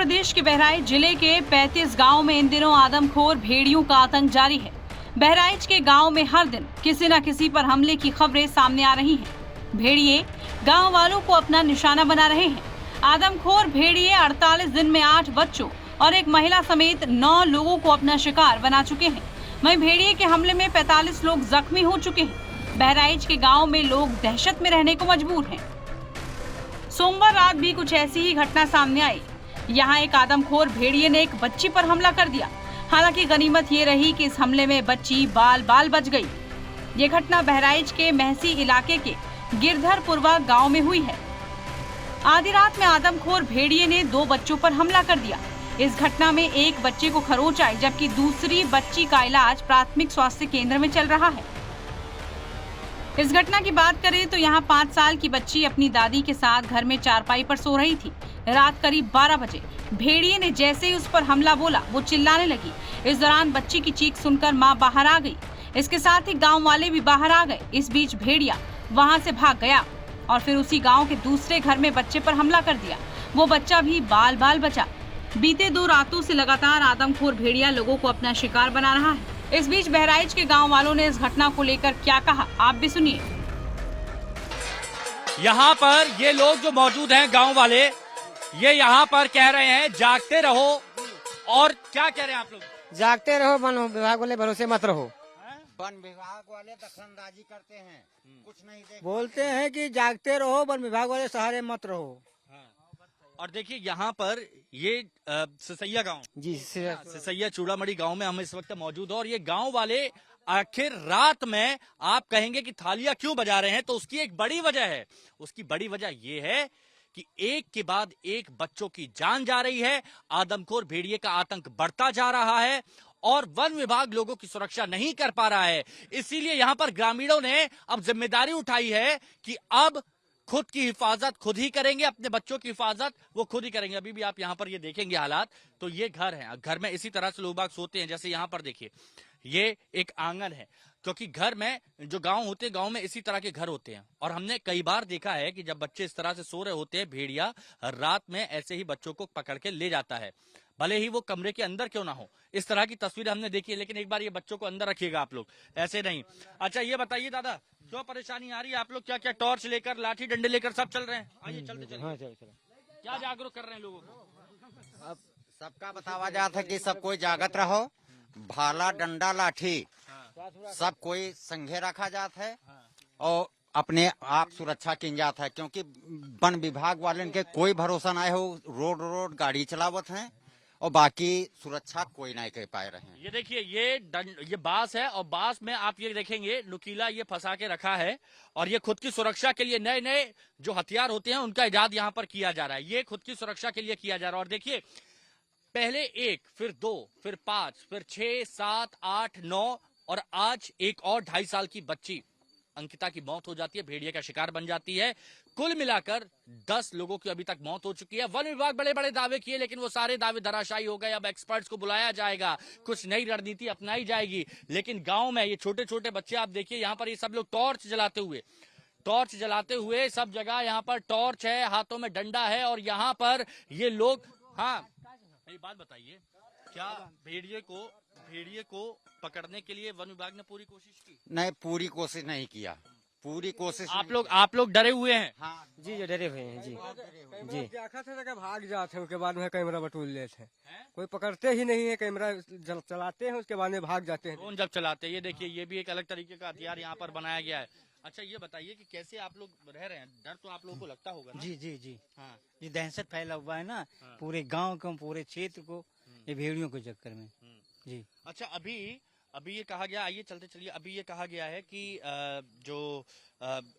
प्रदेश के बहराइच जिले के 35 गांव में इन दिनों आदमखोर भेड़ियों का आतंक जारी है। बहराइच के गांव में हर दिन किसी न किसी पर हमले की खबरें सामने आ रही हैं। भेड़िए गांव वालों को अपना निशाना बना रहे हैं। आदमखोर भेड़िए 48 दिन में 8 बच्चों और एक महिला समेत 9 लोगों को अपना शिकार बना चुके हैं। वहीं भेड़िए के हमले में 45 लोग जख्मी हो चुके हैं। बहराइच के गाँव में लोग दहशत में रहने को मजबूर हैं। सोमवार रात भी कुछ ऐसी ही घटना सामने आई। यहाँ एक आदमखोर भेड़िए ने एक बच्ची पर हमला कर दिया। हालांकि गनीमत ये रही कि इस हमले में बच्ची बाल बाल बच गई। ये घटना बहराइच के महसी इलाके के गिरधरपुरवा गांव में हुई है। आधी रात में आदमखोर भेड़िए ने 2 बच्चों पर हमला कर दिया। इस घटना में एक बच्चे को खरोंच आई, जबकि दूसरी बच्ची का इलाज प्राथमिक स्वास्थ्य केंद्र में चल रहा है। इस घटना की बात करें तो यहाँ 5 साल की बच्ची अपनी दादी के साथ घर में चारपाई पर सो रही थी। रात करीब 12 बजे भेड़िए ने जैसे ही उस पर हमला बोला, वो चिल्लाने लगी। इस दौरान बच्ची की चीख सुनकर मां बाहर आ गई। इसके साथ ही गांव वाले भी बाहर आ गए। इस बीच भेड़िया वहां से भाग गया और फिर उसी गांव के दूसरे घर में बच्चे पर हमला कर दिया। वो बच्चा भी बाल बाल बचा। बीते 2 रातों से लगातार आदमखोर भेड़िया लोगों को अपना शिकार बना रहा है। इस बीच बहराइच के गांव वालों ने इस घटना को लेकर क्या कहा, आप भी सुनिए। यहाँ पर ये लोग जो मौजूद हैं गांव वाले, ये यहाँ पर कह रहे हैं जागते रहो। और क्या कह रहे हैं आप लोग? जागते रहो, वन विभाग वाले भरोसे मत रहो। वन विभाग वाले दखलंदाजी करते हैं, कुछ नहीं देखते। बोलते हैं कि जागते रहो, वन विभाग वाले सहारे मत रहो। और देखिए यहाँ पर ये सिसैया गांव, जी सिसैया चूड़ामढ़ी गांव में हम इस वक्त मौजूद हैं। और ये गांव वाले आखिर रात में आप कहेंगे कि थालियां क्यों बजा रहे हैं, तो उसकी एक बड़ी वजह है। उसकी बड़ी वजह ये है कि एक के बाद एक बच्चों की जान जा रही है। आदमखोर भेड़िए का आतंक बढ़ता जा रहा है और वन विभाग लोगों की सुरक्षा नहीं कर पा रहा है। इसीलिए यहां पर ग्रामीणों ने अब जिम्मेदारी उठाई है कि अब खुद की हिफाजत खुद ही करेंगे, अपने बच्चों की हिफाजत वो खुद ही करेंगे। अभी भी आप यहाँ पर ये देखेंगे हालात, तो ये घर है। घर में इसी तरह से लोग बाग सोते हैं। जैसे यहाँ पर देखिए, ये एक आंगन है, क्योंकि घर में जो गांव होते हैं, गांव में इसी तरह के घर होते हैं। और हमने कई बार देखा है कि जब बच्चे इस तरह से सो रहे होते हैं, भेड़िया रात में ऐसे ही बच्चों को पकड़ के ले जाता है, भले ही वो कमरे के अंदर क्यों ना हो। इस तरह की तस्वीरें हमने देखी है। लेकिन एक बार ये बच्चों को अंदर रखिएगा आप लोग, ऐसे नहीं। अच्छा ये बताइए दादा, क्यों परेशानी आ रही है? आप लोग क्या क्या टॉर्च लेकर, लाठी डंडे लेकर सब चल रहे हैं? आइए चलते चलते। क्या जागरूक कर रहे हैं लोगों को? अब सबका बतावा जाता है कि सब कोई जागत रहो, भाला डंडा लाठी सब कोई संघे रखा जाता है और अपने आप सुरक्षा की जाता है। क्योंकि वन विभाग वाले के कोई भरोसा नहीं हो, रोड गाड़ी चलावत हैं और बाकी सुरक्षा कोई नहीं कर पा रहे हैं। ये देखिए, ये बांस है और बांस में आप ये देखेंगे नुकीला ये फंसा के रखा है। और ये खुद की सुरक्षा के लिए नए नए जो हथियार होते हैं उनका इजाद यहाँ पर किया जा रहा है। ये खुद की सुरक्षा के लिए किया जा रहा है। और देखिए, पहले 1, फिर 2, फिर 5, फिर 6, 7, 8, 9 और आज एक और 2.5 साल की बच्ची अंकिता की मौत हो जाती है, भेड़िए का शिकार बन जाती है। कुल मिलाकर 10 लोगों की अभी तक मौत हो चुकी है। वन विभाग बड़े बड़े दावे किए, लेकिन वो सारे दावे धराशायी हो गए। अब एक्सपर्ट्स को बुलाया जाएगा, कुछ नई रणनीति अपनाई जाएगी। लेकिन गांव में ये छोटे छोटे बच्चे आप देखिए, यहाँ पर ये सब लोग टॉर्च जलाते हुए सब जगह यहाँ पर टॉर्च है, हाथों में डंडा है। और यहाँ पर ये लोग, हाँ बात बताइए, क्या भेड़िए को पकड़ने के लिए वन विभाग ने पूरी कोशिश की? नहीं, पूरी कोशिश नहीं किया। पूरी कोशिश आप लोग डरे हुए हैं? हाँ जी जो डरे हुए हैं। जी देखा थे भाग जाते हैं, उसके बाद में कैमरा बटूल लेते हैं। कोई पकड़ते ही नहीं है, कैमरा चलाते हैं उसके बाद में भाग जाते हैं। ड्रोन जब चलाते हैं, ये देखिए, ये भी एक अलग तरीके का हथियार यहाँ पर बनाया गया है। अच्छा ये बताइए कि कैसे आप लोग रह रहे हैं? डर तो आप लोगों को लगता होगा ना? जी हाँ। ये दहशत फैला हुआ है ना, पूरे गांव को, पूरे क्षेत्र को, ये भेड़ियों के चक्कर में। जी अच्छा, अभी ये कहा गया, आइए चलते चलिए, अभी ये कहा गया है कि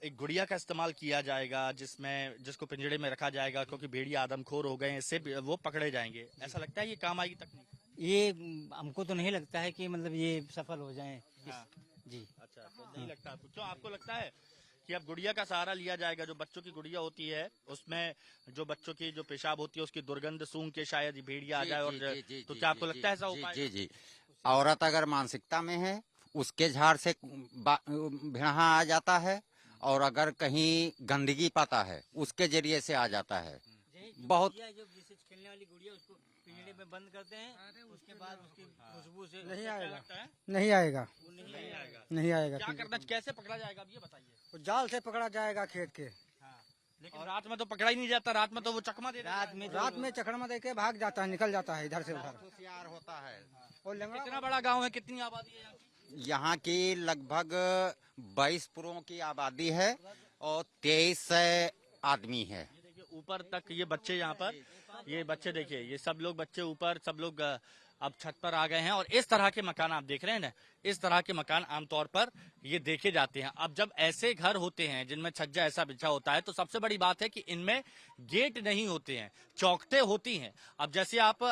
एक गुड़िया का इस्तेमाल किया जाएगा, जिसको पिंजड़े में रखा जाएगा, क्योंकि भेड़िया आदमखोर हो गए हैं, इससे वो पकड़े जाएंगे। ऐसा लगता है ये काम आएगी तकनीक? ये हमको तो नहीं लगता है कि मतलब ये सफल हो जाए। हाँ। जी अच्छा, तो नहीं लगता आपको? क्यों आपको लगता है कि अब गुड़िया का सहारा लिया जाएगा? जो बच्चों की गुड़िया होती है, उसमें जो बच्चों की जो पेशाब होती है, उसकी दुर्गंध सूंघ के शायद भेड़िया आ जाए। और तो क्या आपको लगता है ऐसा हो पाएगा? जी। औरत अगर मानसिकता में है, उसके झाड़ से भेड़ा आ जाता है, और अगर कहीं गंदगी पाता है उसके जरिए से आ जाता है। बहुत खेलने वाली गुड़िया उसको पिंजरे में बंद करते हैं, उसके बाद उसकी खुशबू से नहीं आएगा, लगता है नहीं आएगा, वो नहीं आएगा। नहीं आएगा। क्या करना, कैसे पकड़ा जाएगा अब ये बताइए। वो जाल से पकड़ा जाएगा खेत के। लेकिन रात में तो पकड़ा ही नहीं जाता, रात में तो वो चकमा दे रात में रात में चकड़मा दे के भाग जाता है, निकल जाता है इधर से उधर। होशियार होता है। और लंगड़ा कितना बड़ा गांव है, कितनी आबादी है यहाँ की? यहाँ की लगभग 22 पुरों की आबादी है और 23 आदमी है। ये देखिए ऊपर तक ये बच्चे यहाँ पर, ये बच्चे देखिए, ये सब लोग बच्चे ऊपर, सब लोग अब छत पर आ गए हैं। और इस तरह के मकान आप देख रहे हैं ना, इस तरह के मकान आमतौर पर ये देखे जाते हैं। अब जब ऐसे घर होते हैं जिनमें छज्जा ऐसा बिछा होता है, तो सबसे बड़ी बात है कि इनमें गेट नहीं होते हैं, चौखटें होती हैं। अब जैसे आप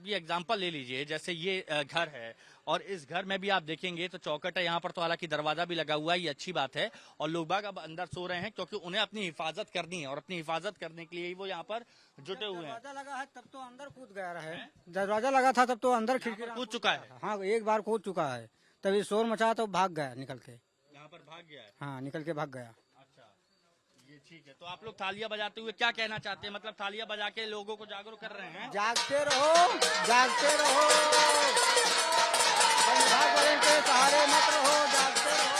ये एग्जांपल ले लीजिए, जैसे ये घर है और इस घर में भी आप देखेंगे तो चौखट है यहाँ पर, तो हालांकि दरवाजा भी लगा हुआ है, ये अच्छी बात है। और लोग बाग अब अंदर सो रहे हैं क्योंकि उन्हें अपनी हिफाजत करनी है और अपनी हिफाजत करने के लिए ही वो यहाँ पर जुटे हुए हैं। दरवाजा लगा है तब तो अंदर कूद गया है, दरवाजा लगा था तब तो अंदर खिड़की कूद चुका है, हाँ एक बार कूद चुका है, तभी शोर मचा तो भाग गया निकल के। यहाँ पर भाग गया है। हाँ निकल के भाग गया। अच्छा, ये ठीक है। तो आप लोग थालियां बजाते हुए क्या कहना चाहते हैं, मतलब थालियां बजा के लोगों को जागरूक कर रहे हैं? जागते रहो, जागते रहो, वन विभाग वाले के सहारे मत रहो, जागते रहो।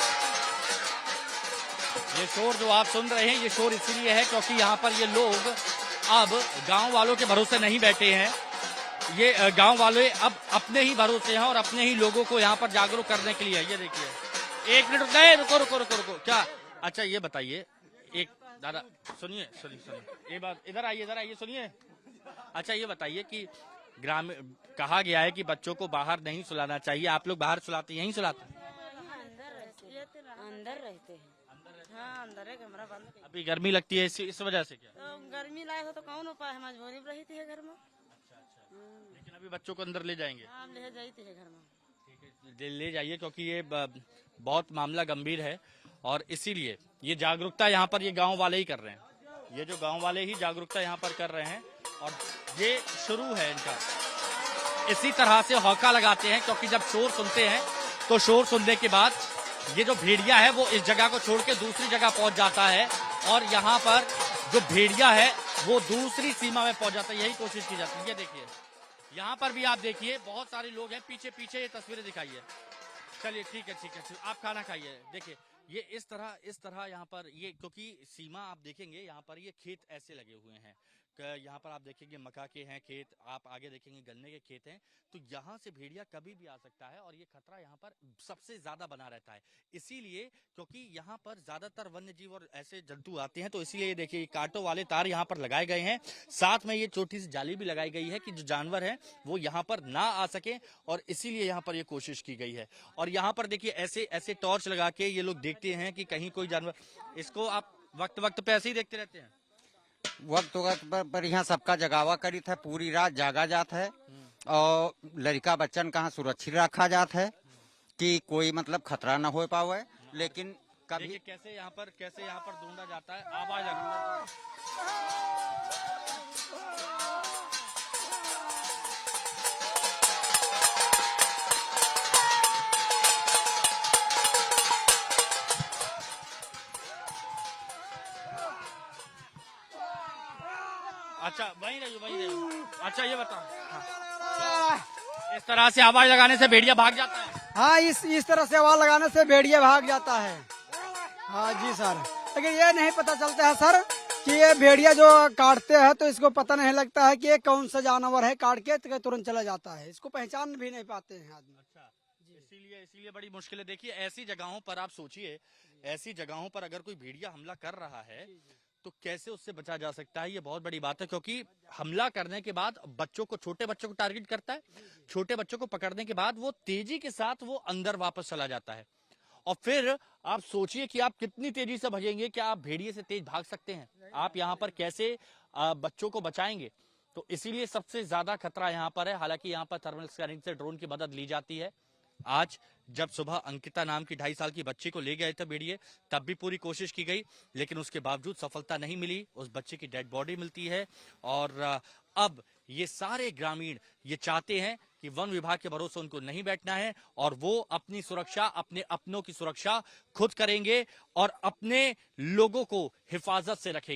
ये शोर जो आप सुन रहे हैं, ये शोर इसीलिए है क्योंकि यहाँ पर ये लोग अब गांव वालों के भरोसे नहीं बैठे हैं। ये गांव वाले अब अपने ही भरोसे हैं और अपने ही लोगों को यहाँ पर जागरूक करने के लिए है। ये देखिए, एक मिनट रुको रुको रुको रुको, क्या? अच्छा ये बताइए, एक दादा सुनिए सुनिए सुनिए, ये बात इधर आइए सुनिए। अच्छा ये बताइए कि ग्रामीण कहा गया है कि बच्चों को बाहर नहीं सुलाना चाहिए, आप लोग बाहर सुलाते, यहीं सुलाते हैं? अंदर रहते हैं। हाँ अंदर है, कमरा बंद है। अभी गर्मी लगती है इस वजह से क्या? तो गर्मी लायक हो तो कौन उपाय है, मजबूरी में रहती है घर में। लेकिन अभी बच्चों को अंदर ले जाएंगे? हाँ ले जाती है घर में। ले जाइए क्योंकि ये बहुत मामला गंभीर है और इसीलिए ये जागरूकता यहाँ पर ये गांव वाले ही कर रहे हैं। ये जो गांव वाले ही जागरूकता यहाँ पर कर रहे हैं और ये शुरू है इनका। इसी तरह से हौका लगाते हैं क्योंकि जब शोर सुनते हैं तो शोर सुनने के बाद ये जो भेड़िया है वो इस जगह को छोड़ के दूसरी जगह पहुंच जाता है और यहाँ पर जो भेड़िया है वो दूसरी सीमा में पहुंच जाता है। यही कोशिश की जाती है। ये देखिए, यहाँ पर भी आप देखिए बहुत सारे लोग हैं, पीछे पीछे ये तस्वीरें दिखाइए। चलिए ठीक है ठीक है, आप खाना खाइए। देखिए ये इस तरह यहाँ पर ये, क्योंकि सीमा आप देखेंगे यहाँ पर ये खेत ऐसे लगे हुए हैं, यहाँ पर आप देखेंगे मक्का के हैं खेत, आप आगे देखेंगे गन्ने के खेत हैं, तो यहाँ से भेड़िया कभी भी आ सकता है और ये खतरा यहाँ पर सबसे ज्यादा बना रहता है। इसीलिए क्योंकि यहाँ पर ज्यादातर वन्य जीव और ऐसे जंतु आते हैं, तो इसीलिए देखिए कांटों वाले तार यहाँ पर लगाए गए हैं। साथ में ये छोटी सी जाली भी लगाई गई है कि जो जानवर है वो यहाँ पर ना आ सके और इसीलिए यहाँ पर ये कोशिश की गई है। और यहाँ पर देखिए ऐसे ऐसे टॉर्च लगा के ये लोग देखते हैं कि कहीं कोई जानवर, इसको आप वक्त वक्त पे ऐसे ही देखते रहते हैं? वक्त पर यहाँ सबका जगावा करी था, पूरी रात जागा जात है और लड़का बच्चन कहाँ सुरक्षित रखा जात है कि कोई मतलब खतरा न हो पावे। लेकिन कभी देखिए कैसे यहाँ पर ढूंढा जाता है, आवाज लगा। अच्छा वहीं रहियो। अच्छा ये बताओ, इस तरह से आवाज लगाने से भेड़िया भाग जाता है? हाँ इस तरह से आवाज लगाने से भेड़िया भाग जाता है। हाँ जी सर, लेकिन ये नहीं पता चलता है सर कि ये भेड़िया जो काटते हैं तो इसको पता नहीं लगता है कि ये कौन सा जानवर है, काट के तुरंत चला जाता है, इसको पहचान भी नहीं पाते हैं आदमी। अच्छा, इसीलिए बड़ी मुश्किल है। देखिए ऐसी जगहों पर आप सोचिए, ऐसी जगहों पर अगर कोई भेड़िया हमला कर रहा है तो कैसे उससे बचा जा सकता है, ये बहुत बड़ी बात है। क्योंकि हमला करने के बाद बच्चों को, छोटे बच्चों को टारगेट करता है, छोटे बच्चों को पकड़ने के बाद वो तेजी के साथ वो अंदर वापस चला जाता है। और फिर आप सोचिए कि आप कितनी तेजी से भागेंगे, क्या आप भेड़िए से तेज भाग सकते हैं? आप यहाँ पर कैसे बच्चों को बचाएंगे? तो इसीलिए सबसे ज्यादा खतरा यहाँ पर है। हालांकि यहाँ पर थर्मल स्कैनिंग से ड्रोन की मदद ली जाती है। आज जब सुबह अंकिता नाम की 2.5 साल की बच्ची को ले गए थे भेड़िए, तब भी पूरी कोशिश की गई, लेकिन उसके बावजूद सफलता नहीं मिली। उस बच्चे की डेड बॉडी मिलती है और अब ये सारे ग्रामीण ये चाहते हैं कि वन विभाग के भरोसे उनको नहीं बैठना है और वो अपनी सुरक्षा, अपने अपनों की सुरक्षा खुद करेंगे और अपने लोगों को हिफाजत से रखेंगे।